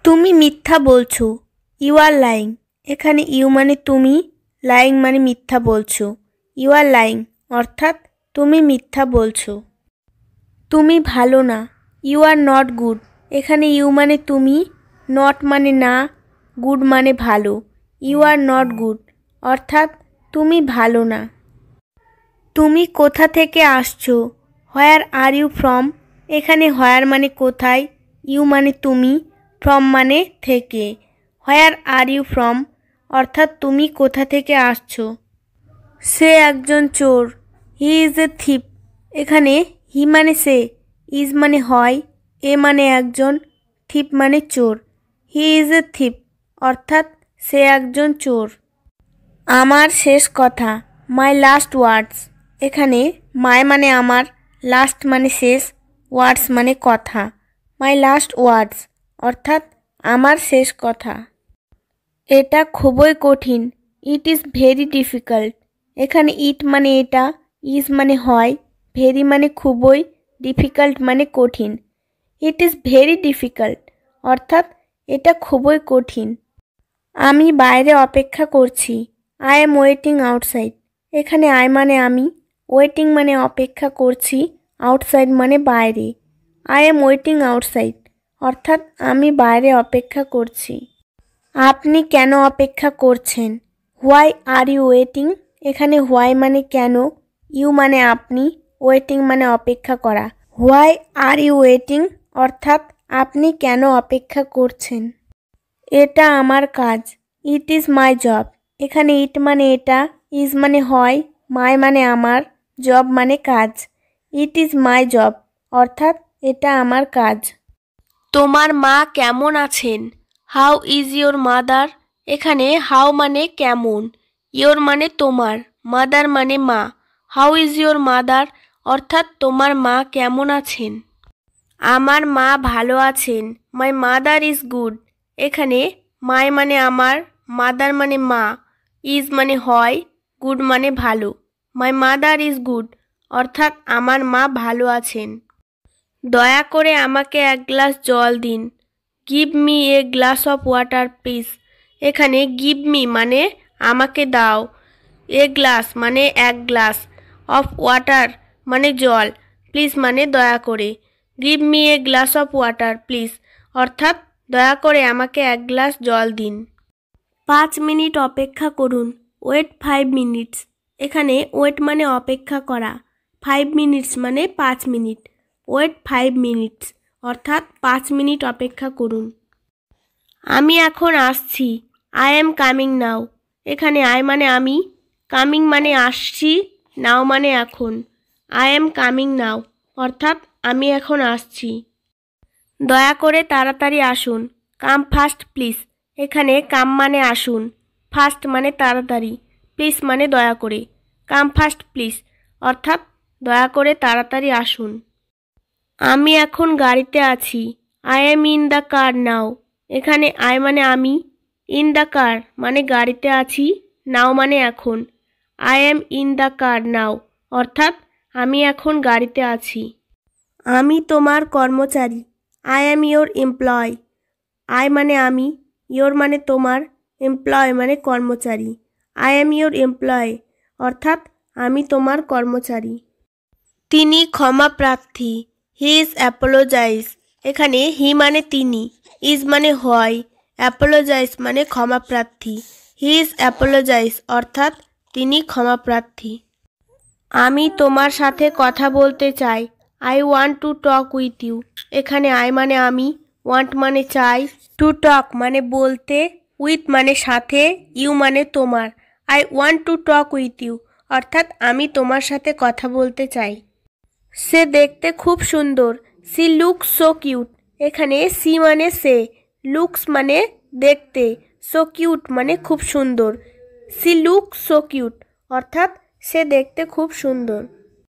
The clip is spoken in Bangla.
তুমি মিথ্যা বলছো। You are lying. এখানে ইউ মানে তুমি, লাইং মানে মিথ্যা বলছো। ইউ আর লাইং অর্থাৎ তুমি মিথ্যা বলছো। তুমি ভালো না। You are not good. এখানে ইউ মানে তুমি, নট মানে না, গুড মানে ভালো। ইউ আর নট গুড অর্থাৎ তুমি ভালো না। তুমি কোথা থেকে আসছো। হোয়ার আর ইউ ফ্রম। এখানে হোয়ার মানে কোথায়, ইউ মানে তুমি, ফ্রম মানে থেকে। হোয়ার আর ইউ ফ্রম অর্থাৎ তুমি কোথা থেকে আসছো। সে একজন চোর। He is a থিপ। এখানে হি মানে সে, ইজ মানে হয়, এ মানে একজন, থিপ মানে চোর। হি ইজ এ থিপ অর্থাৎ সে একজন চোর। আমার শেষ কথা। মাই লাস্ট ওয়ার্ডস। এখানে মাই মানে আমার, লাস্ট মানে শেষ, ওয়ার্ডস মানে কথা। মাই লাস্ট ওয়ার্ডস অর্থাৎ আমার শেষ কথা। এটা খুবই কঠিন। It is very difficult. এখানে ইট মানে এটা, ইজ মানে হয়, ভেরি মানে খুবই, ডিফিকাল্ট মানে কঠিন। ইট ইজ ভেরি ডিফিকাল্ট অর্থাৎ এটা খুবই কঠিন। আমি বাইরে অপেক্ষা করছি। I am waiting outside. এখানে আই মানে আমি, ওয়েটিং মানে অপেক্ষা করছি, আউটসাইড মানে বাইরে। আই এম ওয়েটিং আউটসাইড অর্থাৎ আমি বাইরে অপেক্ষা করছি। আপনি কেন অপেক্ষা করছেন। Why are you waiting. এখানে হোয়াই মানে কেন, ইউ মানে আপনি, ওয়েটিং মানে অপেক্ষা করা। হোয়াই আর ইউ ওয়েটিং অর্থাৎ আপনি কেন অপেক্ষা করছেন। এটা আমার কাজ। It is my job. এখানে ইট মানে এটা, ইজ মানে হয়, মাই মানে আমার, জব মানে কাজ। ইট ইজ মাই জব অর্থাৎ এটা আমার কাজ। তোমার মা কেমন আছেন। How is your mother. এখানে হাউ মানে কেমন, ইয়োর মানে তোমার, মাদার মানে মা। হাউ ইজ ইয়োর মাদার অর্থাৎ তোমার মা কেমন আছেন। আমার মা ভালো আছেন। My mother is good. এখানে মাই মানে আমার, মাদার মানে মা, ইজ মানে হয়, গুড মানে ভালো। মাই মাদার ইজ গুড অর্থাৎ আমার মা ভালো আছেন। দয়া করে আমাকে এক গ্লাস জল দিন। Give me a glass of water please. এখানে গিভ মি মানে আমাকে দাও, এ গ্লাস মানে এক গ্লাস, অফ ওয়াটার মানে জল, প্লিজ মানে দয়া করে। Give me a glass of water please অর্থাৎ দয়া করে আমাকে এক গ্লাস জল দিন। 5 মিনিট অপেক্ষা করুন। Wait 5 minutes. এখানে ওয়েট মানে অপেক্ষা করা, 5 মিনিটস মানে 5 মিনিট। ওয়েট 5 মিনিটস অর্থাৎ 5 মিনিট অপেক্ষা করুন। আমি এখন আসছি। I am coming now. এখানে আই মানে আমি, কামিং মানে আসছি, নাও মানে এখন। আই এম কামিং নাও অর্থাৎ আমি এখন আসছি। দয়া করে তাড়াতাড়ি আসুন। কাম ফাস্ট প্লিজ। এখানে কাম মানে আসুন, ফাস্ট মানে তাড়াতাড়ি, প্লিজ মানে দয়া করে। কাম ফাস্ট প্লিজ অর্থাৎ দয়া করে তাড়াতাড়ি আসুন। আমি এখন গাড়িতে আছি। I am in the car now. এখানে আই মানে আমি, ইন দ্য কার মানে গাড়িতে আছি, নাও মানে এখন। I am in the car now অর্থাৎ আমি এখন গাড়িতে আছি। আমি তোমার কর্মচারী। I am your employee. I মানে আমি, ইয়োর মানে তোমার, এমপ্লয় মানে কর্মচারী। আই এম ইয়োর এমপ্লয় অর্থাৎ আমি তোমার কর্মচারী। তিনি ক্ষমা প্রার্থী। He is apologize. এখানে হি মানে তিনি, ইজ মানে হয়, অ্যাপোলোজাইজ মানে ক্ষমা প্রার্থী। হি ইজ অ্যাপোলোজাইজ অর্থাৎ তিনি ক্ষমা প্রার্থী। আমি তোমার সাথে কথা বলতে চাই। I want to talk with you. এখানে আই মানে আমি, ওয়ান্ট মানে চাই, টু টক মানে বলতে, উইথ মানে সাথে, ইউ মানে তোমার। I want to talk with you অর্থাৎ আমি তোমার সাথে কথা বলতে চাই। সে দেখতে খুব সুন্দর। She looks so cute. এখানে সি মানে সে, লুকস মানে দেখতে, সো কিউট মানে খুব সুন্দর। সি লুকস সো কিউট অর্থাৎ সে দেখতে খুব সুন্দর।